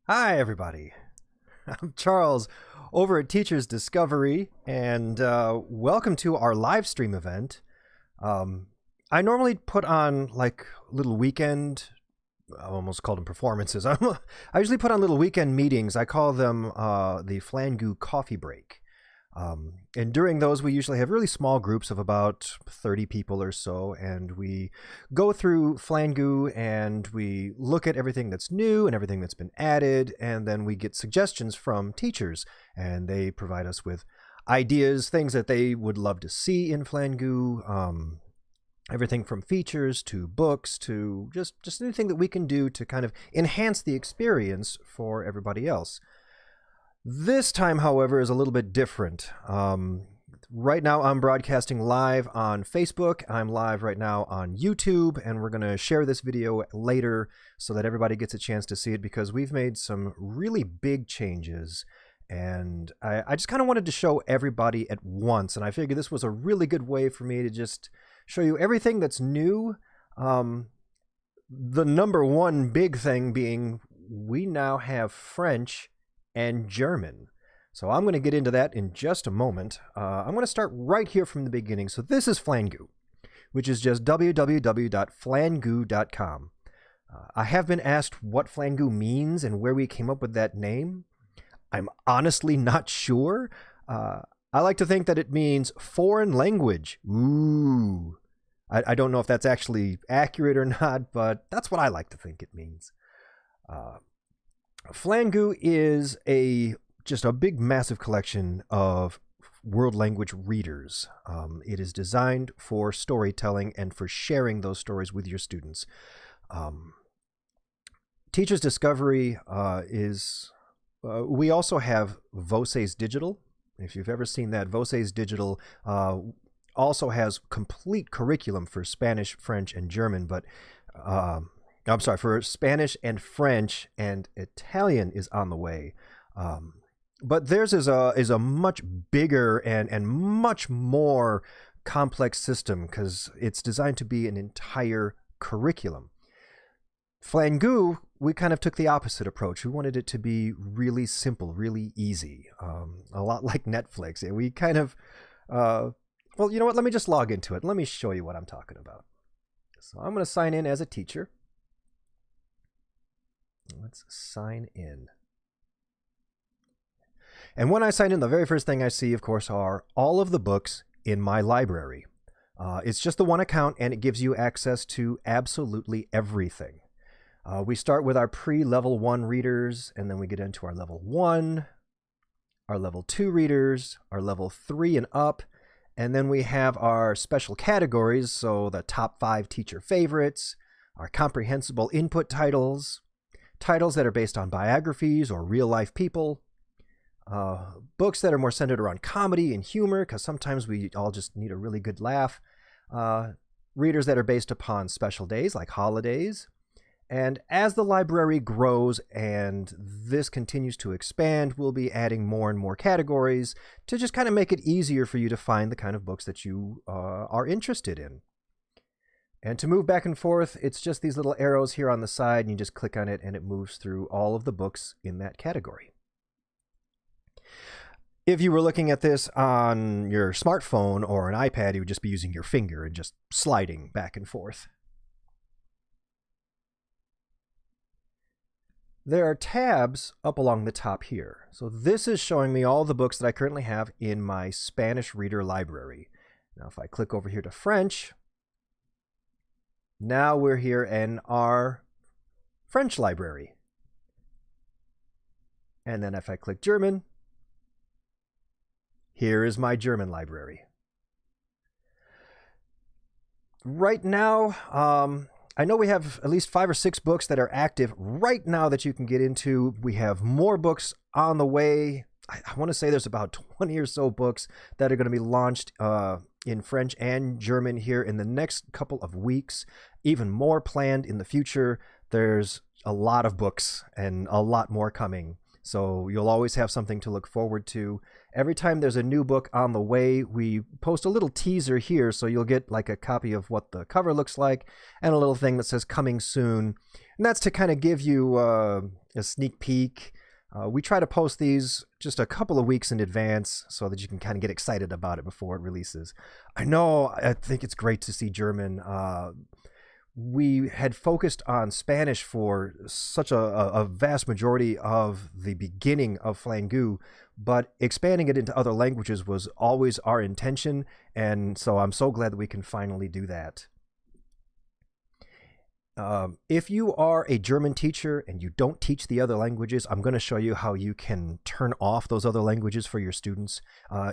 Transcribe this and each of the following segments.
Hi, everybody. I'm Charles over at Teachers Discovery, and welcome to our live stream event. I normally put on like little weekend, I almost called them performances. I usually put on little weekend meetings. I call them the Flangoo coffee break. And during those, we usually have really small groups of about 30 people or so, and we go through Flangoo and we look at everything that's new and everything that's been added, and then we get suggestions from teachers, and they provide us with ideas, things that they would love to see in Flangoo, everything from features to books to just anything that we can do to kind of enhance the experience for everybody else. This time, however, is a little bit different. Right now, I'm broadcasting live on Facebook. I'm live right now on YouTube, and we're going to share this video later so that everybody gets a chance to see it because we've made some really big changes. And I just kind of wanted to show everybody at once, and I figured this was a really good way for me to just show you everything that's new. The number one big thing being we now have French and German. So I'm going to get into that in just a moment. I'm going to start right here from the beginning. So this is Flangoo, which is just www.flangoo.com. I have been asked what Flangoo means and where we came up with that name. I'm honestly not sure. I like to think that it means foreign language. Ooh. I don't know if that's actually accurate or not, but that's what I like to think it means. Flangoo is just a big, massive collection of world language readers. It is designed for storytelling and for sharing those stories with your students. Teachers Discovery is... we also have Voces Digital. If you've ever seen that, Voces Digital also has complete curriculum for Spanish, French, and German, but... I'm sorry, for Spanish and French and Italian is on the way. But theirs is a much bigger and much more complex system because it's designed to be an entire curriculum. Flangoo, we kind of took the opposite approach. We wanted it to be really simple, really easy, a lot like Netflix. And we kind of, well, you know what? Let me just log into it. Let me show you what I'm talking about. So I'm going to sign in as a teacher. Let's sign in. And when I sign in, the very first thing I see, of course, are all of the books in my library. It's just the one account, and it gives you access to absolutely everything. We start with our pre-level 1 readers, and then we get into our level 1, our level 2 readers, our level 3 and up, and then we have our special categories, so the top 5 teacher favorites, our comprehensible input titles, titles that are based on biographies or real-life people, books that are more centered around comedy and humor, because sometimes we all just need a really good laugh, readers that are based upon special days like holidays. And as the library grows and this continues to expand, we'll be adding more and more categories to just kind of make it easier for you to find the kind of books that you are interested in. And to move back and forth, it's just these little arrows here on the side, and you just click on it, and it moves through all of the books in that category. If you were looking at this on your smartphone or an iPad, you would just be using your finger and just sliding back and forth. There are tabs up along the top here. So this is showing me all the books that I currently have in my Spanish reader library. Now, if I click over here to French... now we're here in our French library. And then if I click German, here is my German library. Right now, I know we have at least 5 or 6 books that are active right now that you can get into. We have more books on the way. I want to say there's about 20 or so books that are going to be launched in French and German here in the next couple of weeks. Even more planned in the future. There's a lot of books and a lot more coming. So you'll always have something to look forward to. Every time there's a new book on the way, we post a little teaser here, so you'll get like a copy of what the cover looks like and a little thing that says coming soon. And that's to kind of give you a sneak peek. We try to post these just a couple of weeks in advance so that you can kind of get excited about it before it releases. I think it's great to see German. We had focused on Spanish for such a vast majority of the beginning of Flangoo, but expanding it into other languages was always our intention, and so I'm so glad that we can finally do that. If you are a German teacher and you don't teach the other languages, I'm going to show you how you can turn off those other languages for your students.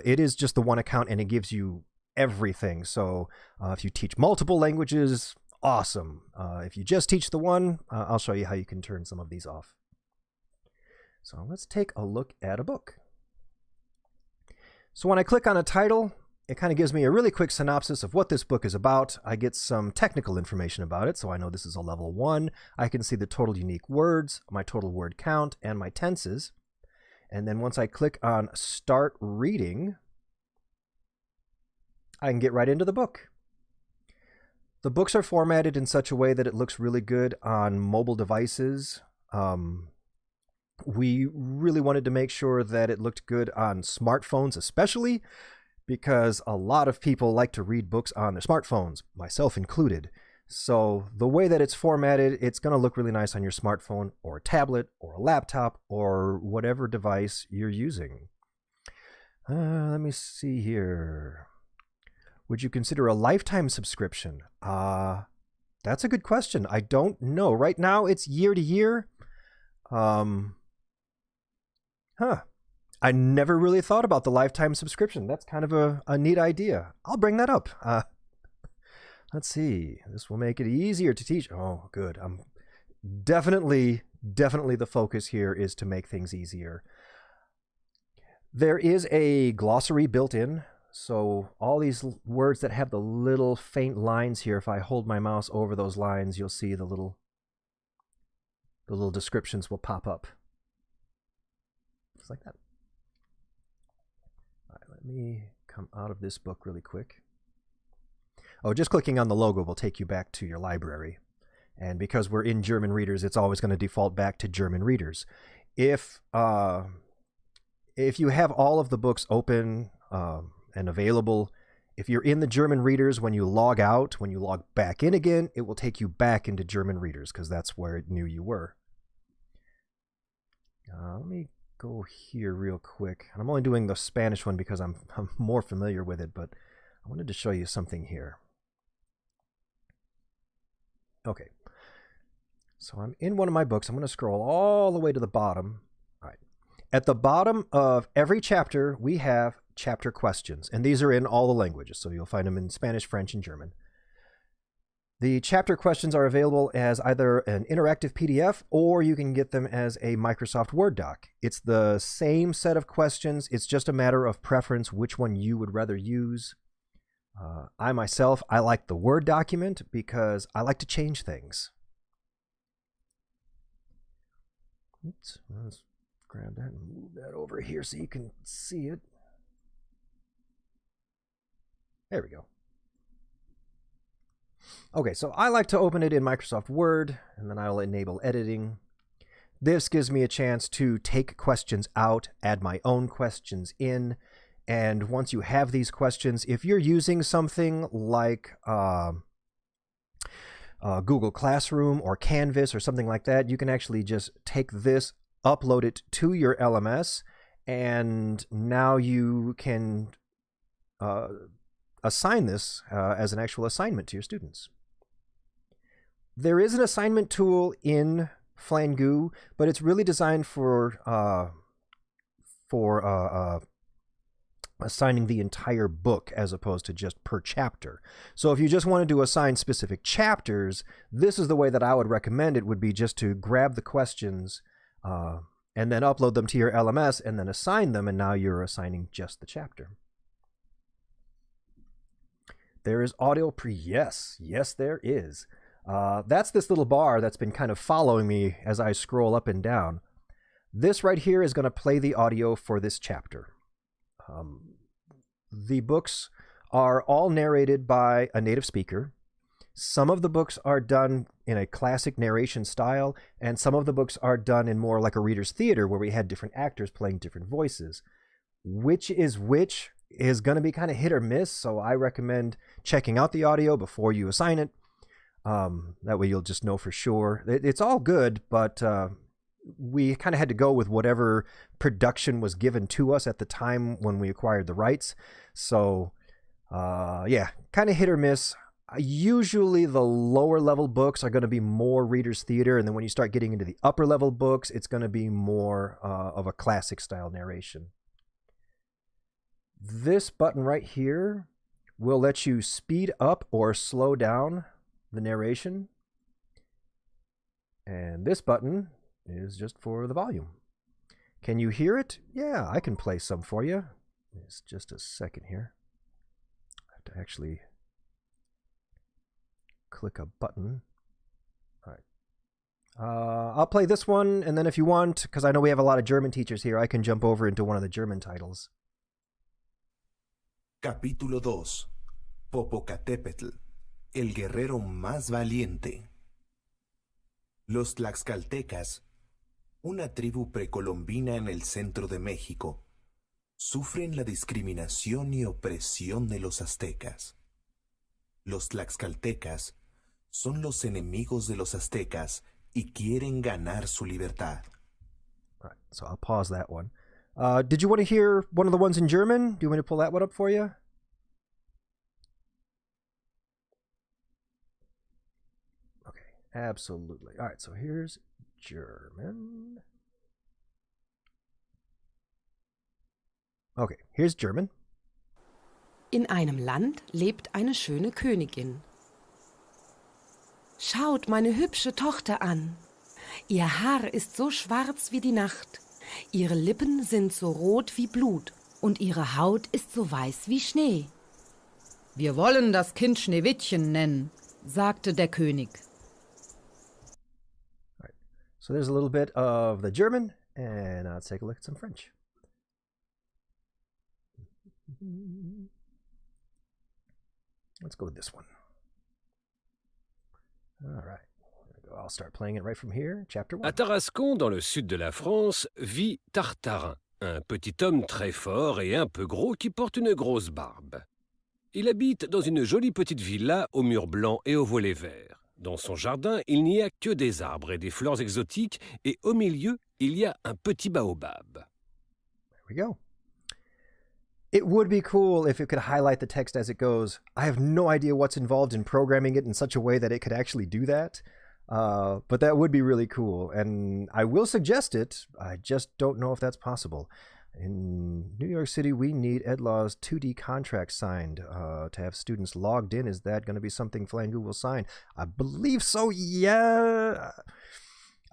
It is just the one account and it gives you everything. So if you teach multiple languages, awesome. If you just teach the one, I'll show you how you can turn some of these off. So let's take a look at a book. So when I click on a title, it kind of gives me a really quick synopsis of what this book is about. I get some technical information about it, so I know this is a level 1. I can see the total unique words, my total word count, and my tenses. And then once I click on Start Reading, I can get right into the book. The books are formatted in such a way that it looks really good on mobile devices. We really wanted to make sure that it looked good on smartphones, especially because a lot of people like to read books on their smartphones, myself included. So the way that it's formatted, it's going to look really nice on your smartphone or a tablet or a laptop or whatever device you're using. Let me see here. Would you consider a lifetime subscription? That's a good question. I don't know. Right now, it's year to year. I never really thought about the lifetime subscription. That's kind of a neat idea. I'll bring that up. Let's see. This will make it easier to teach. Oh, good. Definitely the focus here is to make things easier. There is a glossary built in. So all these words that have the little faint lines here, if I hold my mouse over those lines, you'll see the little descriptions will pop up. Just like that. All right, let me come out of this book really quick. Oh, just clicking on the logo will take you back to your library. And because we're in German readers, it's always going to default back to German readers. If you have all of the books open and available, if you're in the German readers, when you log out, when you log back in again, it will take you back into German readers because that's where it knew you were. Let me go here real quick. I'm only doing the Spanish one because I'm more familiar with it, but I wanted to show you something here. Okay. So I'm in one of my books. I'm going to scroll all the way to the bottom. All right. At the bottom of every chapter, we have chapter questions, and these are in all the languages, so you'll find them in Spanish, French, and German. The chapter questions are available as either an interactive PDF or you can get them as a Microsoft Word doc. It's the same set of questions. It's just a matter of preference which one you would rather use. I like the Word document because I like to change things. Oops, let's grab that and move that over here so you can see it. There we go. Okay, so I like to open it in Microsoft Word, and then I'll enable editing. This gives me a chance to take questions out, add my own questions in, and once you have these questions, if you're using something like Google Classroom or Canvas or something like that, you can actually just take this, upload it to your LMS, and now you can assign this as an actual assignment to your students. There is an assignment tool in Flangoo, but it's really designed for assigning the entire book as opposed to just per chapter. So if you just wanted to assign specific chapters, this is the way that I would recommend it, would be just to grab the questions and then upload them to your LMS and then assign them, and now you're assigning just the chapter. There is audio yes, there is. That's this little bar that's been kind of following me as I scroll up and down. This right here is going to play the audio for this chapter. The books are all narrated by a native speaker. Some of the books are done in a classic narration style, and some of the books are done in more like a reader's theater where we had different actors playing different voices. Which is going to be kind of hit or miss, so I recommend checking out the audio before you assign it. That way you'll just know for sure. It's all good, but we kind of had to go with whatever production was given to us at the time when we acquired the rights. So, yeah, kind of hit or miss. Usually the lower level books are going to be more reader's theater, and then when you start getting into the upper level books, it's going to be more of a classic style narration. This button right here will let you speed up or slow down the narration. And this button is just for the volume. Can you hear it? Yeah, I can play some for you. It's just a second here. I have to actually click a button. All right. I'll play this one, and then if you want, because I know we have a lot of German teachers here, I can jump over into one of the German titles. Capítulo 2. Popocatépetl, el guerrero más valiente. Los tlaxcaltecas, una tribu precolombina en el centro de México, sufren la discriminación y opresión de los aztecas. Los tlaxcaltecas son los enemigos de los aztecas y quieren ganar su libertad. All right, so I'll pause that one. Did you want to hear one of the ones in German? Do you want me to pull that one up for you? Okay, absolutely. All right, so here's German. Okay, here's German. In einem Land lebt eine schöne Königin. Schaut meine hübsche Tochter an. Ihr Haar ist so schwarz wie die Nacht. Ihre Lippen sind so rot wie Blut und ihre Haut ist so weiß wie Schnee. Wir wollen das Kind Schneewittchen nennen, sagte der König. All right. So there's a little bit of the German, and let's take a look at some French. Let's go with this one. All right. I'll start playing it right from here. Chapter 1. À Tarascon, dans le sud de la France, vit Tartarin, un petit homme très fort et un peu gros qui porte une grosse barbe. Il habite dans une jolie petite villa aux murs blancs et aux volets verts. Dans son jardin, il n'y a que des arbres et des fleurs exotiques, et au milieu, il y a un petit baobab. There we go. It would be cool if it could highlight the text as it goes. I have no idea what's involved in programming it in such a way that it could actually do that. But that would be really cool. And I will suggest it. I just don't know if that's possible. In New York City, we need EdLaw's 2D contract signed to have students logged in. Is that going to be something Flangoo will sign? I believe so, yeah.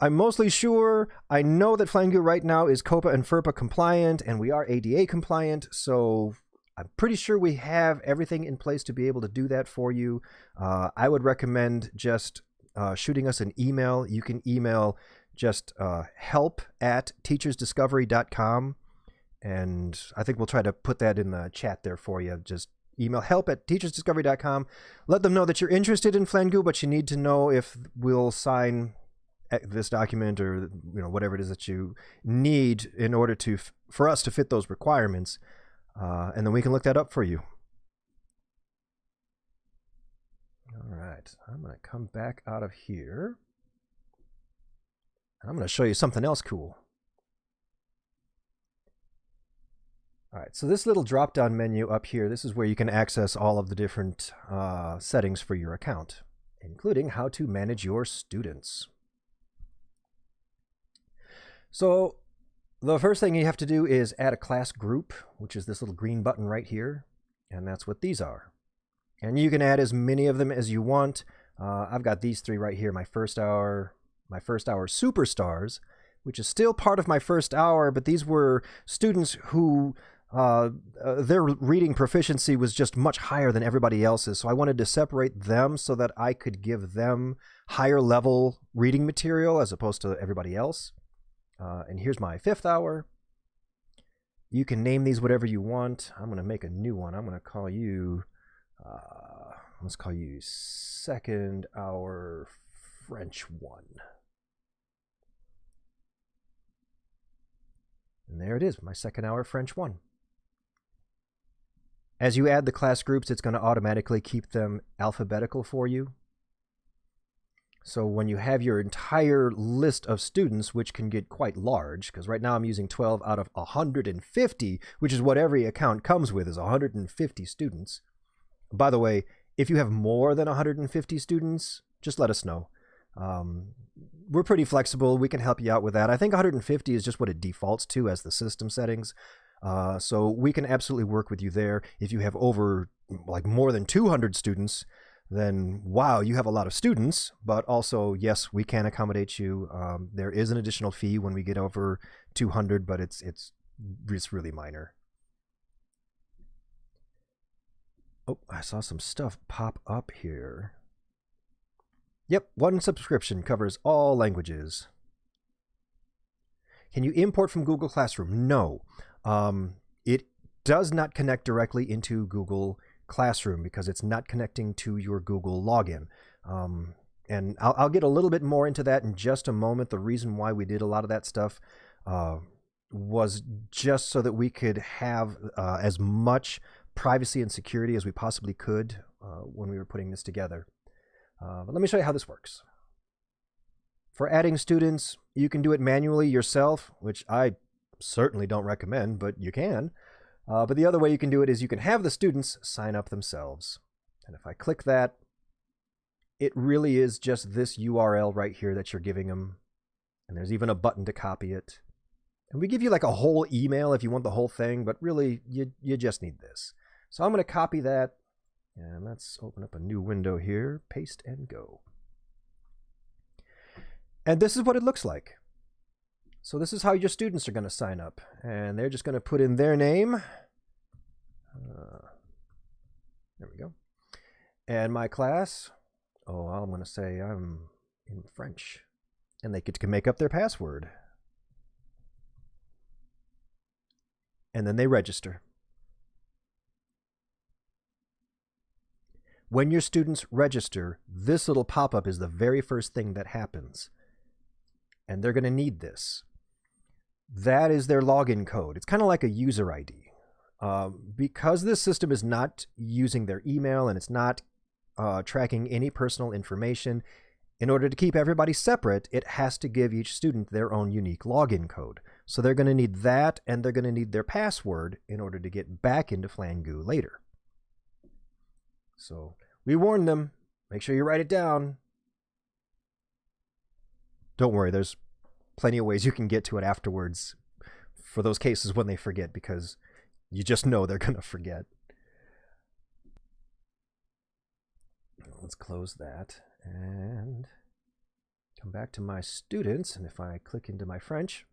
I'm mostly sure. I know that Flangoo right now is COPA and FERPA compliant, and we are ADA compliant, so I'm pretty sure we have everything in place to be able to do that for you. I would recommend just shooting us an email. You can email just help@teachersdiscovery.com, and I think we'll try to put that in the chat there for you. Just email help@teachersdiscovery.com. Let them know that you're interested in Flangoo, but you need to know if we'll sign this document or whatever it is that you need in order to for us to fit those requirements, and then we can look that up for you. All right, I'm going to come back out of here. I'm going to show you something else cool. All right, so this little drop-down menu up here, this is where you can access all of the different settings for your account, including how to manage your students. So the first thing you have to do is add a class group, which is this little green button right here, and that's what these are. And you can add as many of them as you want. I've got these three right here, my first hour superstars, which is still part of my first hour, but these were students who their reading proficiency was just much higher than everybody else's. So I wanted to separate them so that I could give them higher level reading material as opposed to everybody else. And here's my fifth hour. You can name these whatever you want. I'm going to make a new one. I'm going to call you, let's call you Second Hour French 1. And there it is, my Second Hour French 1. As you add the class groups, it's going to automatically keep them alphabetical for you. So when you have your entire list of students, which can get quite large, because right now I'm using 12 out of 150, which is what every account comes with, is 150 students. By the way, if you have more than 150 students, just let us know. We're pretty flexible. We can help you out with that. I think 150 is just what it defaults to as the system settings. So we can absolutely work with you there. If you have over, like, more than 200 students, then wow, you have a lot of students, but also, yes, we can accommodate you. There is an additional fee when we get over 200, but it's really minor. Oh, I saw some stuff pop up here. Yep, one subscription covers all languages. Can you import from Google Classroom? No. It does not connect directly into Google Classroom because it's not connecting to your Google login. And I'll get a little bit more into that in just a moment. The reason why we did a lot of that stuff was just so that we could have as much privacy and security as we possibly could when we were putting this together. But let me show you how this works. For adding students, you can do it manually yourself, which I certainly don't recommend, but you can. But the other way you can do it is you can have the students sign up themselves. And if I click that, it really is just this URL right here that you're giving them. And there's even a button to copy it. And we give you like a whole email if you want the whole thing, but really you just need this. So I'm going to copy that. And let's open up a new window here. Paste and go. And this is what it looks like. So this is how your students are going to sign up. And they're just going to put in their name. There we go. And my class. Oh, I'm going to say I'm in French. And they can make up their password. And then they register. When your students register, this little pop-up is the very first thing that happens. And they're going to need this. That is their login code. It's kind of like a user ID. Because this system is not using their email and it's not tracking any personal information, in order to keep everybody separate, it has to give each student their own unique login code. So they're going to need that, and they're going to need their password in order to get back into Flangoo later. So we warned them. Make sure you write it down. Don't worry, there's plenty of ways you can get to it afterwards for those cases when they forget, because you just know they're going to forget. Let's close that and come back to my students. And if I click into my French,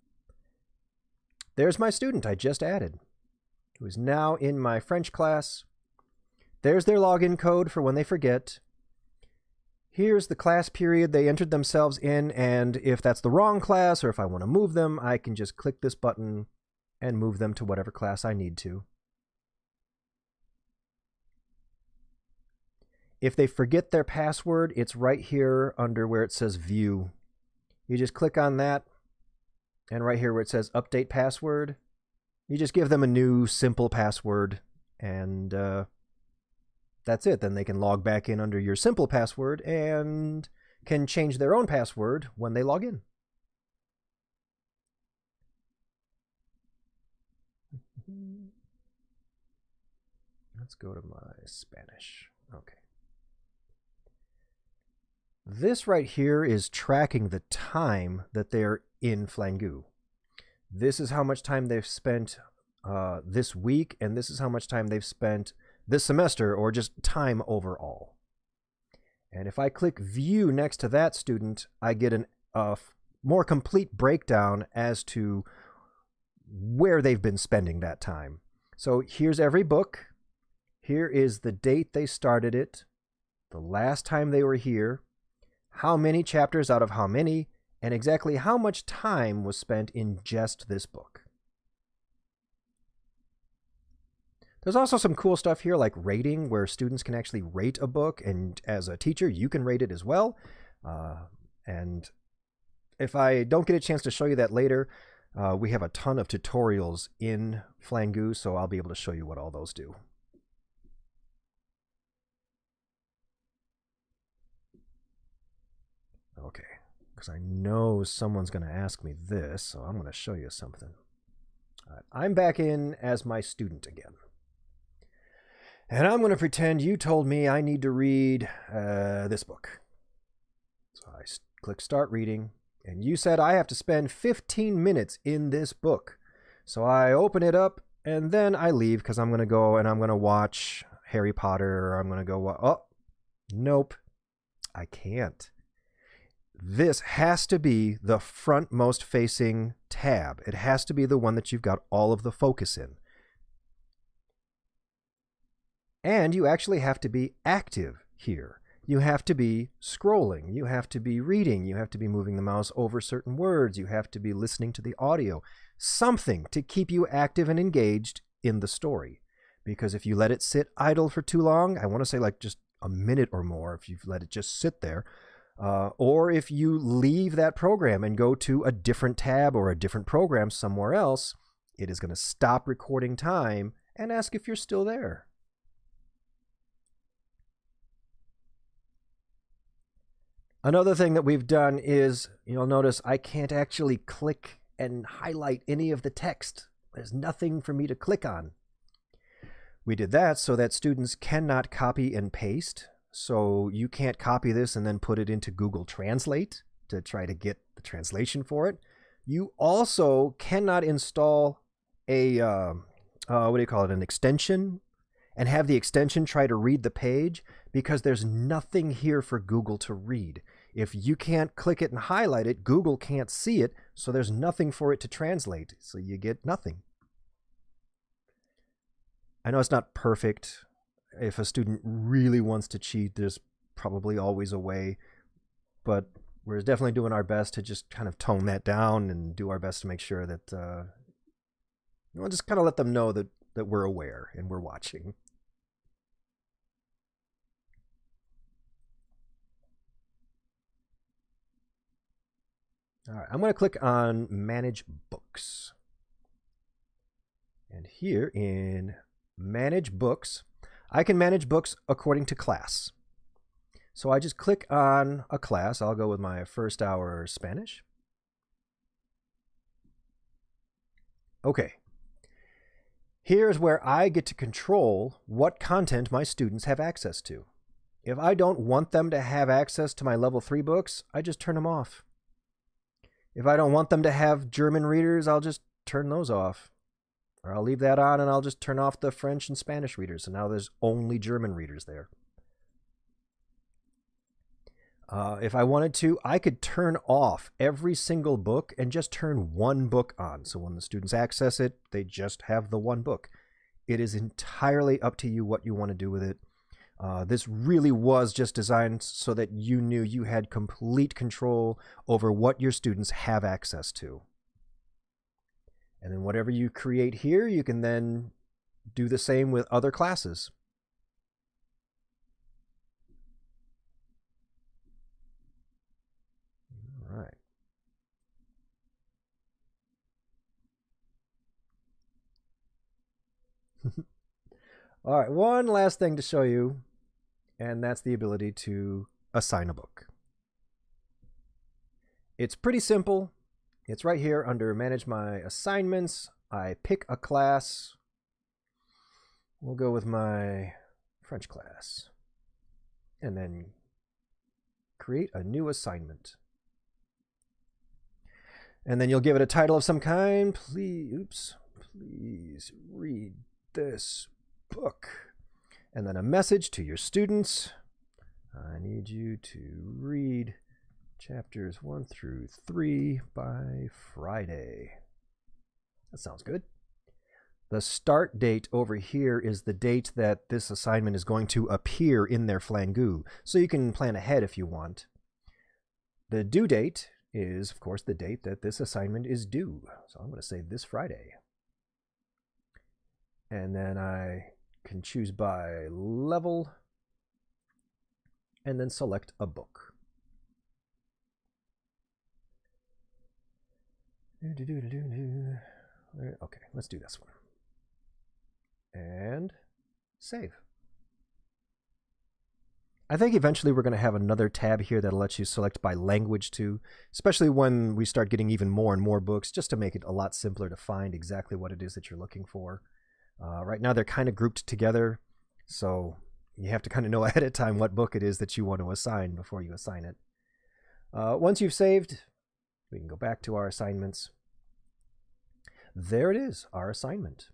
there's my student I just added, who is now in my French class. There's their login code for when they forget. Here's the class period they entered themselves in, and if that's the wrong class, or if I want to move them, I can just click this button and move them to whatever class I need to. If they forget their password, it's right here under where it says View. You just click on that, and right here where it says Update Password, you just give them a new simple password, and that's it. Then they can log back in under your simple password and can change their own password when they log in. Let's go to my Spanish. Okay. This right here is tracking the time that they're in Flangoo. This is how much time they've spent this week, and this is how much time they've spent this semester, or just time overall. And if I click View next to that student, I get a more complete breakdown as to where they've been spending that time. So here's every book. Here is the date they started it, the last time they were here, how many chapters out of how many, and exactly how much time was spent in just this book. There's also some cool stuff here like rating, where students can actually rate a book, and as a teacher, you can rate it as well. And if I don't get a chance to show you that later, we have a ton of tutorials in Flangoo, so I'll be able to show you what all those do. Okay, because I know someone's going to ask me this, so I'm going to show you something. All right, I'm back in as my student again. And I'm going to pretend you told me I need to read this book. So I click Start Reading, and you said I have to spend 15 minutes in this book. So I open it up, and then I leave because I'm going to go and I'm going to watch Harry Potter, or I'm going to go, oh, nope, I can't. This has to be the frontmost facing tab. It has to be the one that you've got all of the focus in. And you actually have to be active here. You have to be scrolling. You have to be reading. You have to be moving the mouse over certain words. You have to be listening to the audio. Something to keep you active and engaged in the story. Because if you let it sit idle for too long, I want to say like just a minute or more, if you've let it just sit there, or if you leave that program and go to a different tab or a different program somewhere else, it is going to stop recording time and ask if you're still there. Another thing that we've done is, you'll notice I can't actually click and highlight any of the text. There's nothing for me to click on. We did that so that students cannot copy and paste. So you can't copy this and then put it into Google Translate to try to get the translation for it. You also cannot install a, an extension, and have the extension try to read the page, because there's nothing here for Google to read. If you can't click it and highlight it, Google can't see it, so there's nothing for it to translate, so you get nothing. I know it's not perfect. If a student really wants to cheat, there's probably always a way, but we're definitely doing our best to just kind of tone that down and do our best to make sure that, just kind of let them know that we're aware and we're watching. All right, I'm going to click on Manage Books. And here in Manage Books, I can manage books according to class. So I just click on a class. I'll go with my first hour Spanish. Okay. Here's where I get to control what content my students have access to. If I don't want them to have access to my level 3 books, I just turn them off. If I don't want them to have German readers, I'll just turn those off. Or I'll leave that on and I'll just turn off the French and Spanish readers. So now there's only German readers there. If I wanted to, I could turn off every single book and just turn one book on. So when the students access it, they just have the one book. It is entirely up to you what you want to do with it. This really was just designed so that you knew you had complete control over what your students have access to. And then whatever you create here, you can then do the same with other classes. All right. All right, one last thing to show you, and that's the ability to assign a book. It's pretty simple. It's right here under Manage My Assignments. I pick a class. We'll go with my French class. And then create a new assignment. And then you'll give it a title of some kind. Please read this book. And then a message to your students. I need you to read chapters 1 through 3 by Friday. That sounds good. The start date over here is the date that this assignment is going to appear in their Flangoo, so you can plan ahead if you want. The due date is, of course, the date that this assignment is due. So I'm going to say this Friday. And then I can choose by level and then select a book. Okay, let's do this one. And save. I think eventually we're going to have another tab here that'll let you select by language too, especially when we start getting even more and more books, just to make it a lot simpler to find exactly what it is that you're looking for. Right now they're kind of grouped together, so you have to kind of know ahead of time what book it is that you want to assign before you assign it. Once you've saved, we can go back to our assignments. There it is, our assignment.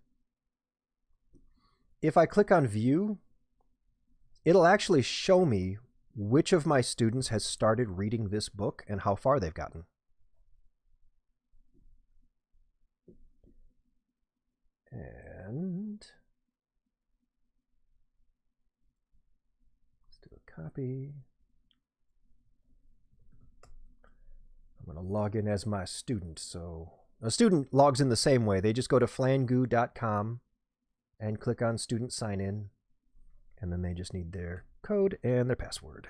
If I click on View, it'll actually show me which of my students has started reading this book and how far they've gotten. And let's do a copy. I'm going to log in as my student. So a student logs in the same way. They just go to flangoo.com and click on Student Sign In. And then they just need their code and their password.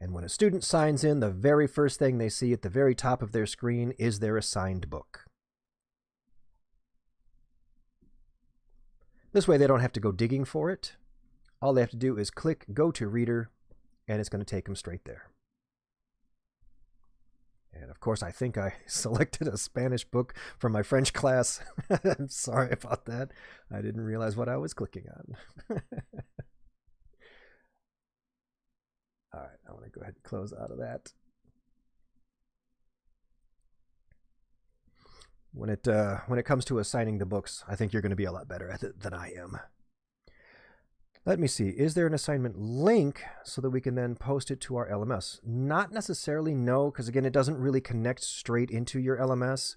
And when a student signs in, the very first thing they see at the very top of their screen is their assigned book. This way they don't have to go digging for it. All they have to do is click Go to Reader, and it's going to take them straight there. And of course, I think I selected a Spanish book from my French class. I'm sorry about that. I didn't realize what I was clicking on. All right, I want to go ahead and close out of that. When it comes to assigning the books, I think you're going to be a lot better at it than I am. Let me see. Is there an assignment link so that we can then post it to our LMS? Not necessarily, no, because again, it doesn't really connect straight into your LMS.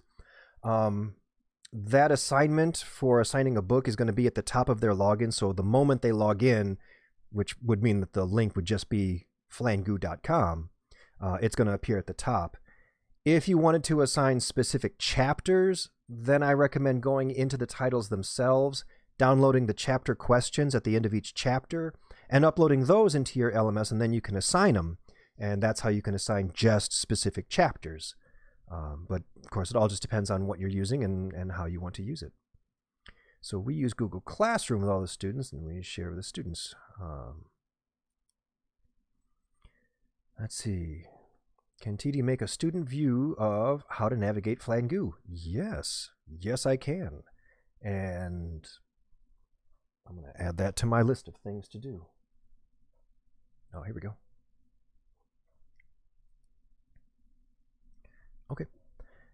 That assignment for assigning a book is going to be at the top of their login. So the moment they log in, which would mean that the link would just be flangoo.com, it's going to appear at the top. If you wanted to assign specific chapters, then I recommend going into the titles themselves, downloading the chapter questions at the end of each chapter, and uploading those into your LMS, and then you can assign them. And that's how you can assign just specific chapters. But of course, it all just depends on what you're using and how you want to use it. So we use Google Classroom with all the students, and we share with the students. Let's see. Can TD make a student view of how to navigate Flangoo? Yes. Yes, I can. And I'm going to add that to my list of things to do. Oh, here we go. Okay.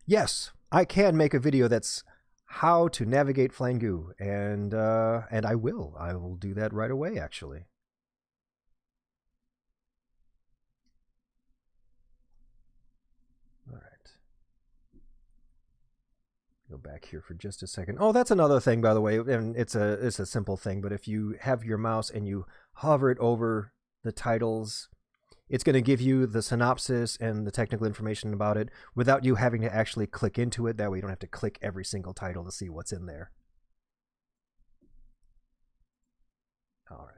Yes, I can make a video that's how to navigate Flangoo, and I will. I will do that right away, actually. All right. Go back here for just a second. Oh, that's another thing, by the way, and it's a simple thing, but if you have your mouse and you hover it over the titles, it's going to give you the synopsis and the technical information about it without you having to actually click into it. That way you don't have to click every single title to see what's in there. All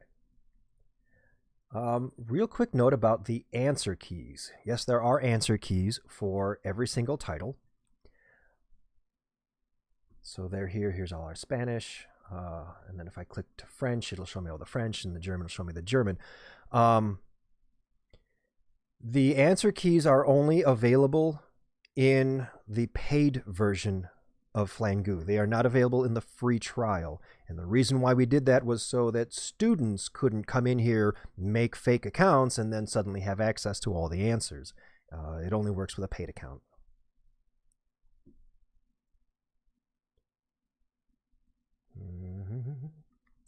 right. Real quick note about the answer keys. Yes, there are answer keys for every single title. So they're here. Here's all our Spanish. And then if I click to French, it'll show me all the French, and the German will show me the German. The answer keys are only available in the paid version of Flangoo. They are not available in the free trial. And the reason why we did that was so that students couldn't come in here, make fake accounts, and then suddenly have access to all the answers. It only works with a paid account.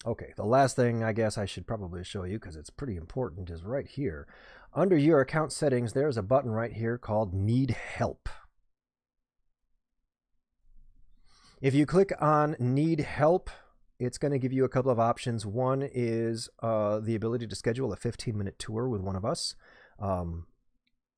Okay, the last thing I guess I should probably show you, because it's pretty important, is right here. Under your account settings, there's a button right here called Need Help. If you click on Need Help, it's going to give you a couple of options. One is the ability to schedule a 15-minute tour with one of us.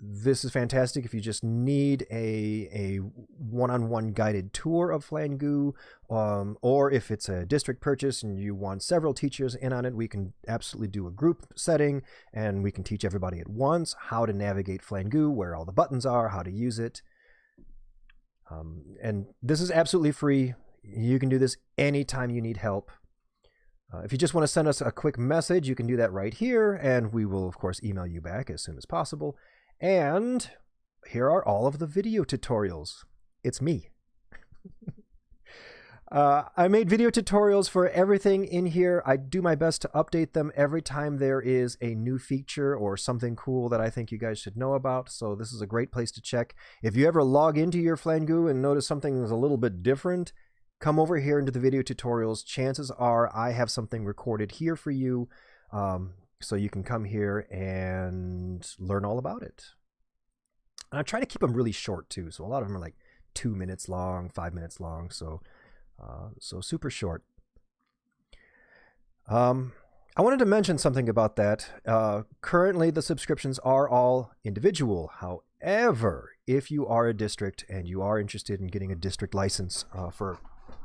This is fantastic if you just need a one-on-one guided tour of Flangoo, or if it's a district purchase and you want several teachers in on it, we can absolutely do a group setting, and we can teach everybody at once how to navigate Flangoo, where all the buttons are, how to use it. And this is absolutely free. You can do this anytime you need help. If you just want to send us a quick message, you can do that right here, and we will, of course, email you back as soon as possible. And here are all of the video tutorials. It's me. I made video tutorials for everything in here. I do my best to update them every time there is a new feature or something cool that I think you guys should know about. So this is a great place to check. If you ever log into your Flangoo and notice something is a little bit different, come over here into the video tutorials. Chances are I have something recorded here for you. So you can come here and learn all about it. And I try to keep them really short too. So a lot of them are like 2 minutes long, 5 minutes long. So super short. I wanted to mention something about that. Currently, the subscriptions are all individual. However, if you are a district and you are interested in getting a district license for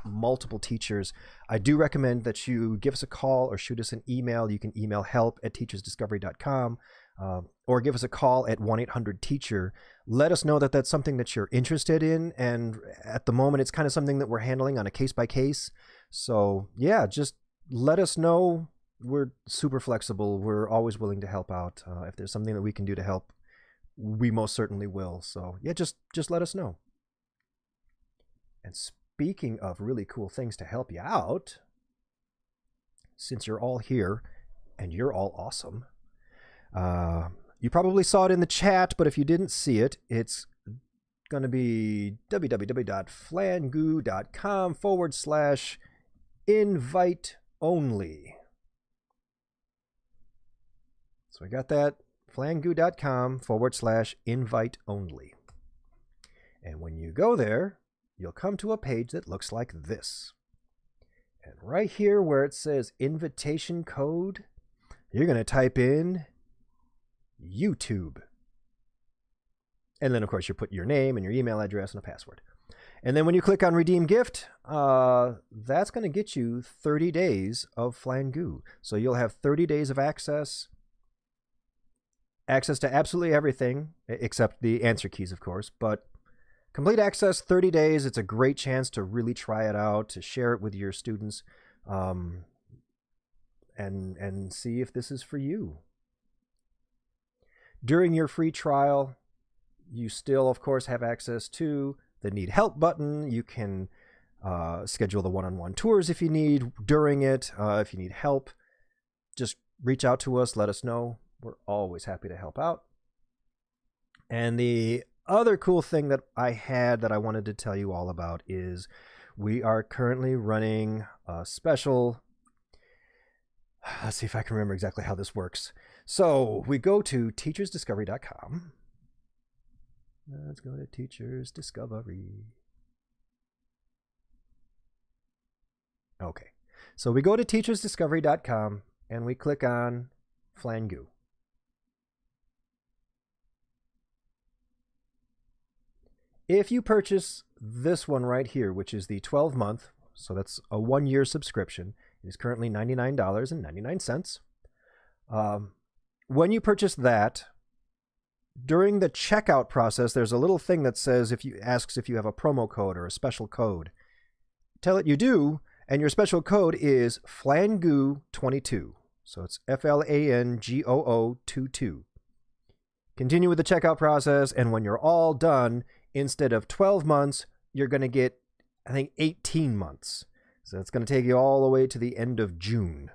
multiple teachers, I do recommend that you give us a call or shoot us an email. You can email help@teachersdiscovery.com, or give us a call at 1-800-TEACHER. Let us know that that's something that you're interested in, and at the moment it's kind of something that we're handling on a case-by-case. So yeah, just let us know. We're super flexible. We're always willing to help out. If there's something that we can do to help, we most certainly will. So yeah, just let us know. And speaking of really cool things to help you out, since you're all here and you're all awesome, you probably saw it in the chat, but if you didn't see it, it's going to be www.flangoo.com/invite only. So I got that, flangoo.com/invite only. And when you go there, you'll come to a page that looks like this. And right here where it says invitation code, you're going to type in YouTube. And then, of course, you put your name and your email address and a password. And then when you click on Redeem Gift, that's going to get you 30 days of Flangoo. So you'll have 30 days of access to absolutely everything, except the answer keys, of course. But complete access, 30 days. It's a great chance to really try it out, to share it with your students, and see if this is for you. During your free trial, you still, of course, have access to the Need Help button. You can schedule the one-on-one tours if you need during it. If you need help, just reach out to us. Let us know. We're always happy to help out. And the other cool thing that I had that I wanted to tell you all about is we are currently running a special. Let's see if I can remember exactly how this works. So we go to teachersdiscovery.com. Let's go to Teachers Discovery. Okay. So we go to teachersdiscovery.com and we click on Flangoo. If you purchase this one right here, which is the 12-month, so that's a 1-year subscription, it is currently $99.99. When you purchase that, during the checkout process, there's a little thing that says asks if you have a promo code or a special code. Tell it you do, and your special code is Flangoo22. So it's FLANGOO 22. Continue with the checkout process, and when you're all done, instead of 12 months, you're going to get, I think, 18 months. So it's going to take you all the way to the end of June.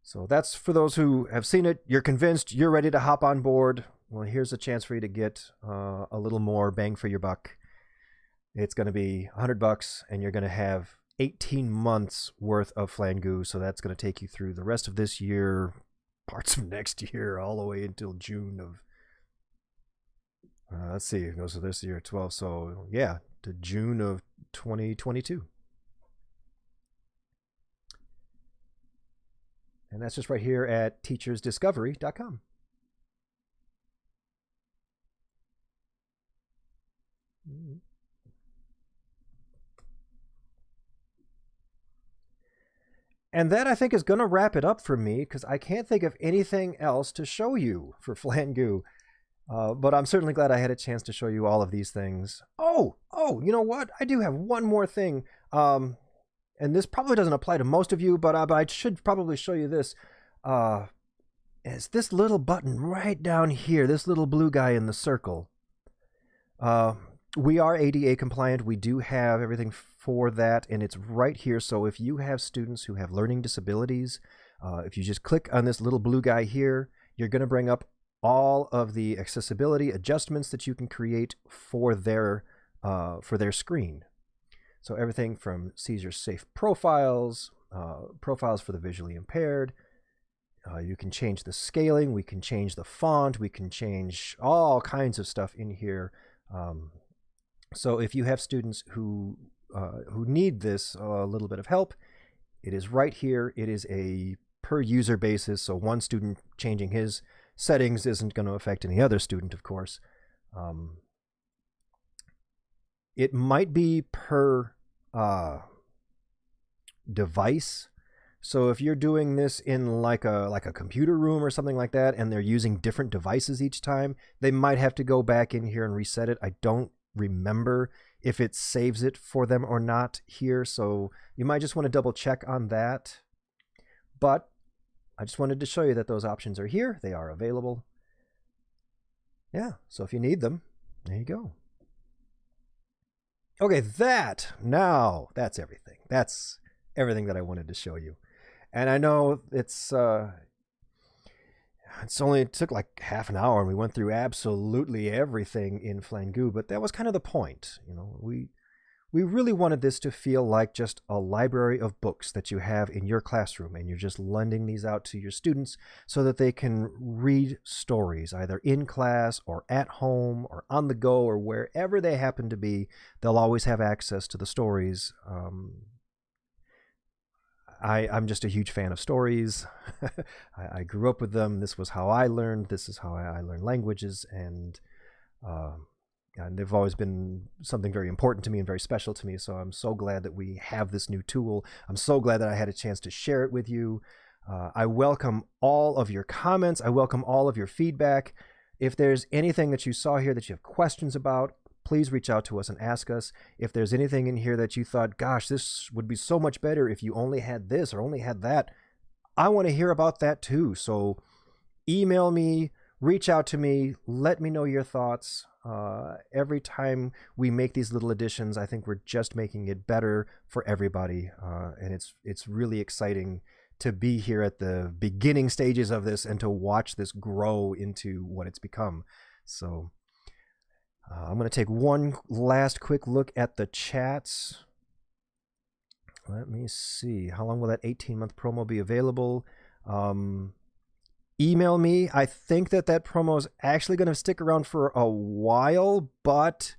So that's for those who have seen it. You're convinced, you're ready to hop on board. Well, here's a chance for you to get a little more bang for your buck. It's going to be $100, and you're going to have 18 months worth of Flangoo. So that's going to take you through the rest of this year, parts of next year, all the way until June of, let's see, it goes to this year, 12. So yeah, to June of 2022. And that's just right here at teachersdiscovery.com. And that, I think, is going to wrap it up for me, because I can't think of anything else to show you for Flangoo. But I'm certainly glad I had a chance to show you all of these things. Oh, you know what? I do have one more thing. And this probably doesn't apply to most of you, but I should probably show you this. It's this little button right down here, this little blue guy in the circle. We are ADA compliant. We do have everything for that, and it's right here. So if you have students who have learning disabilities, if you just click on this little blue guy here, you're going to bring up all of the accessibility adjustments that you can create for their screen. So everything from seizure safe profiles, profiles for the visually impaired. You can change the scaling, we can change the font, we can change all kinds of stuff in here. So if you have students who need this a little bit of help, it is right here. It is a per user basis, so one student changing his settings isn't going to affect any other student, of course. It might be per device. So if you're doing this in like a computer room or something like that, and they're using different devices each time, they might have to go back in here and reset it. I don't remember if it saves it for them or not here, so you might just want to double check on that. But I just wanted to show you that those options are here. They are available. Yeah, so if you need them, there you go. Okay, that's everything. That's everything that I wanted to show you. And I know it's only took like half an hour, and we went through absolutely everything in Flangoo, but that was kind of the point. You know, we really wanted this to feel like just a library of books that you have in your classroom, and you're just lending these out to your students so that they can read stories either in class or at home or on the go or wherever they happen to be. They'll always have access to the stories. I'm just a huge fan of stories. I grew up with them. This was how I learned. This is how I learned languages, and they've always been something very important to me and very special to me. So I'm so glad that we have this new tool. I'm so glad that I had a chance to share it with you. I welcome all of your comments. I welcome all of your feedback. If there's anything that you saw here that you have questions about, please reach out to us and ask us. If there's anything in here that you thought, gosh, this would be so much better if you only had this or only had that, I want to hear about that too. So email me, reach out to me, let me know your thoughts. Every time we make these little additions, I think we're just making it better for everybody. And it's really exciting to be here at the beginning stages of this and to watch this grow into what it's become. So I'm going to take one last quick look at the chats. Let me see. How long will that 18-month promo be available? Email me. I think that promo is actually going to stick around for a while, but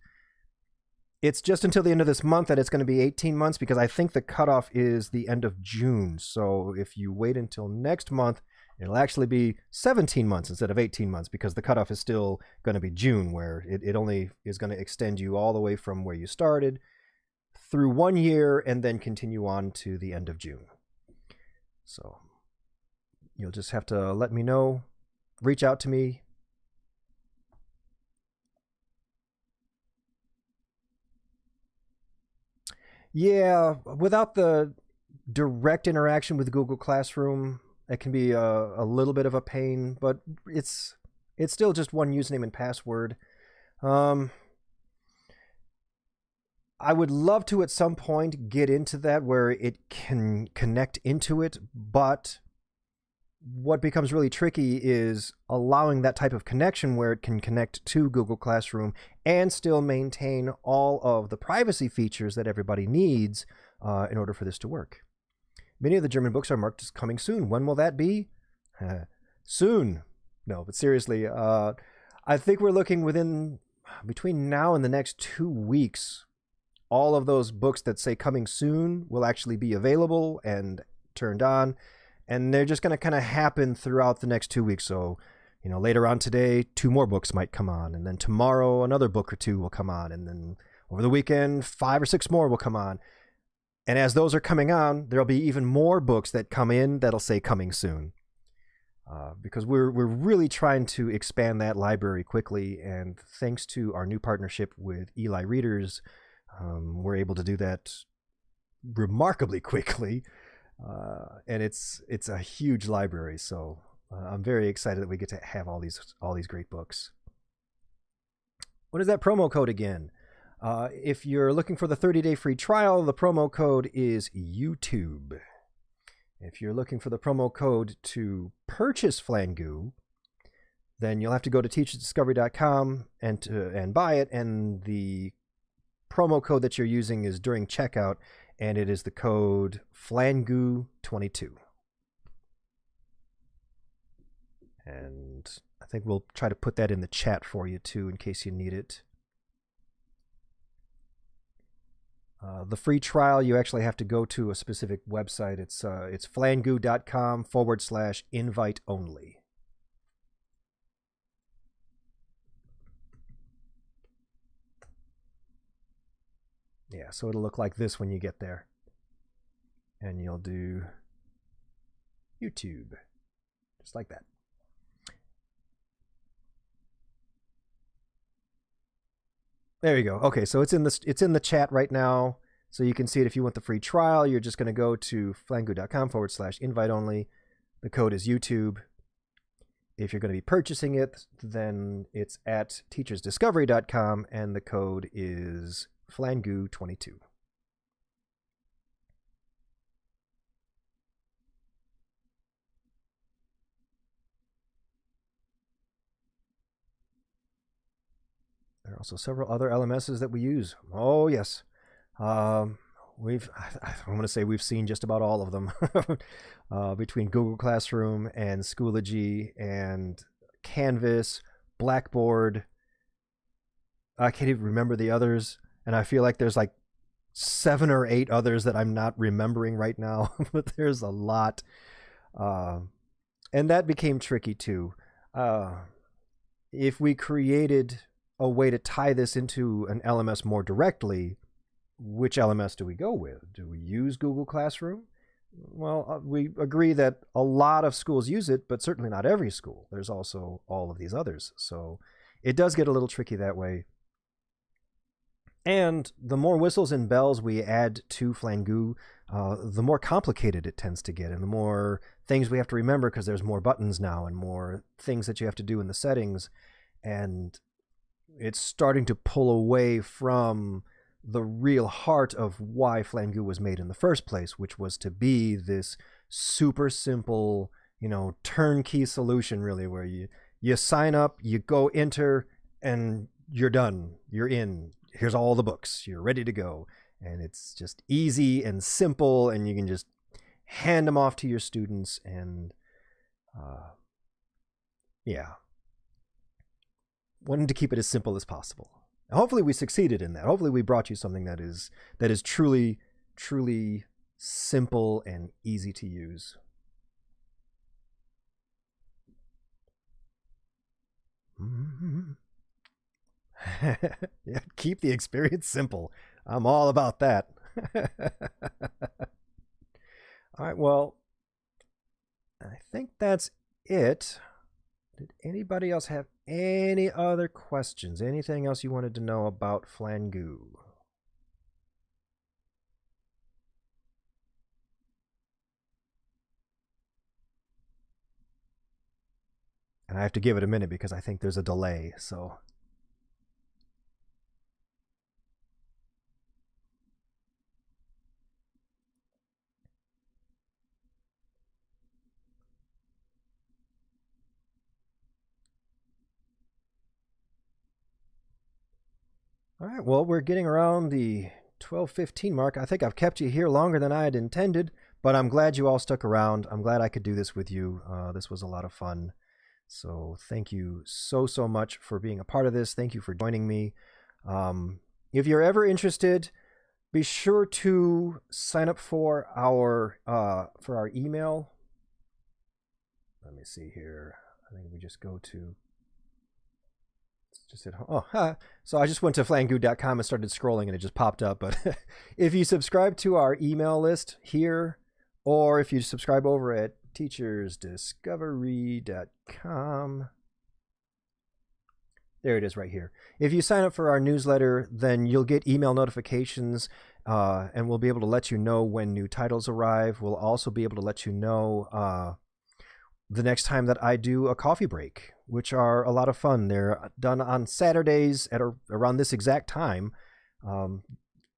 it's just until the end of this month that it's going to be 18 months, because I think the cutoff is the end of June. So if you wait until next month, it'll actually be 17 months instead of 18 months, because the cutoff is still going to be June, where it only is going to extend you all the way from where you started through 1 year and then continue on to the end of June. So you'll just have to let me know, reach out to me. Yeah, without the direct interaction with Google Classroom, it can be a little bit of a pain, but it's still just one username and password. I would love to at some point get into that where it can connect into it, but what becomes really tricky is allowing that type of connection where it can connect to Google Classroom and still maintain all of the privacy features that everybody needs in order for this to work. Many of the German books are marked as coming soon. When will that be? Soon. No, but seriously, I think we're looking between now and the next 2 weeks, all of those books that say coming soon will actually be available and turned on. And they're just going to kind of happen throughout the next 2 weeks. So, later on today, 2 more books might come on. And then tomorrow, another book or 2 will come on. And then over the weekend, 5 or 6 more will come on. And as those are coming on, there'll be even more books that come in that'll say coming soon. Because we're really trying to expand that library quickly, and thanks to our new partnership with Eli Readers, we're able to do that remarkably quickly. And it's a huge library, so I'm very excited that we get to have all these great books. What is that promo code again? If you're looking for the 30-day free trial, the promo code is YouTube. If you're looking for the promo code to purchase Flangoo, then you'll have to go to teachersdiscovery.com and buy it, and the promo code that you're using is during checkout, and it is the code Flangoo22. And I think we'll try to put that in the chat for you too, in case you need it. The free trial, you actually have to go to a specific website. It's flangoo.com/invite only. Yeah, so it'll look like this when you get there. And you'll do YouTube, just like that. There you go. Okay, so it's in the chat right now, so you can see it if you want the free trial. You're just going to go to flangoo.com/invite only. The code is YouTube. If you're going to be purchasing it, then it's at teachersdiscovery.com, and the code is Flangoo22. There are also several other LMSs that we use. Oh, yes. I want to say we've seen just about all of them between Google Classroom and Schoology and Canvas, Blackboard. I can't even remember the others, and I feel like there's like 7 or 8 others that I'm not remembering right now, but there's a lot. And that became tricky too. If we created a way to tie this into an LMS more directly, which LMS do we go with? Do we use Google Classroom? Well, we agree that a lot of schools use it, but certainly not every school. There's also all of these others. So it does get a little tricky that way. And the more whistles and bells we add to Flangoo, the more complicated it tends to get, and the more things we have to remember, because there's more buttons now and more things that you have to do in the settings. And it's starting to pull away from the real heart of why Flangoo was made in the first place, which was to be this super simple, turnkey solution, really, where you sign up, you go enter, and you're done. You're in. Here's all the books. You're ready to go. And it's just easy and simple, and you can just hand them off to your students. And wanted to keep it as simple as possible. Hopefully we succeeded in that. Hopefully we brought you something that is truly, truly simple and easy to use. Yeah, keep the experience simple. I'm all about that. All right, well, I think that's it. Did anybody else have any other questions? Anything else you wanted to know about Flangoo? And I have to give it a minute because I think there's a delay, so. All right, well, we're getting around the 12:15 mark. I think I've kept you here longer than I had intended, but I'm glad you all stuck around. I'm glad I could do this with you. This was a lot of fun. So thank you so much for being a part of this. Thank you for joining me. If you're ever interested, be sure to sign up for our email. Let me see here. I think we just go to Just hit home. Oh, so I just went to flangoo.com and started scrolling and it just popped up. But if you subscribe to our email list here, or if you subscribe over at teachersdiscovery.com, there it is right here. If you sign up for our newsletter, then you'll get email notifications, and we'll be able to let you know when new titles arrive. We'll also be able to let you know the next time that I do a coffee break, which are a lot of fun. They're done on Saturdays at around this exact time.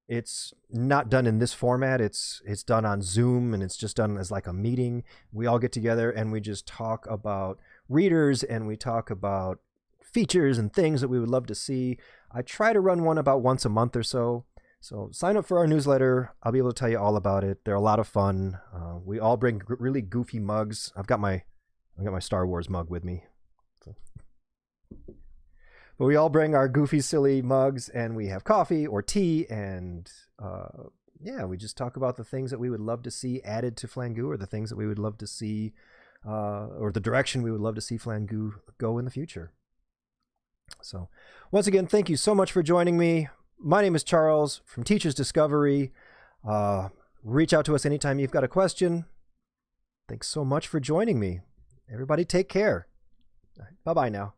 It's not done in this format. It's done on Zoom, and it's just done as like a meeting. We all get together and we just talk about readers, and we talk about features and things that we would love to see. I try to run one about once a month or so. So sign up for our newsletter. I'll be able to tell you all about it. They're a lot of fun. We all bring really goofy mugs. I've got my Star Wars mug with me. So. But we all bring our goofy, silly mugs, and we have coffee or tea, and we just talk about the things that we would love to see added to Flangoo, or the things that we would love to see, or the direction we would love to see Flangoo go in the future. So once again, thank you so much for joining me. My name is Charles from Teachers Discovery. Reach out to us anytime you've got a question. Thanks so much for joining me. Everybody take care. Bye-bye now.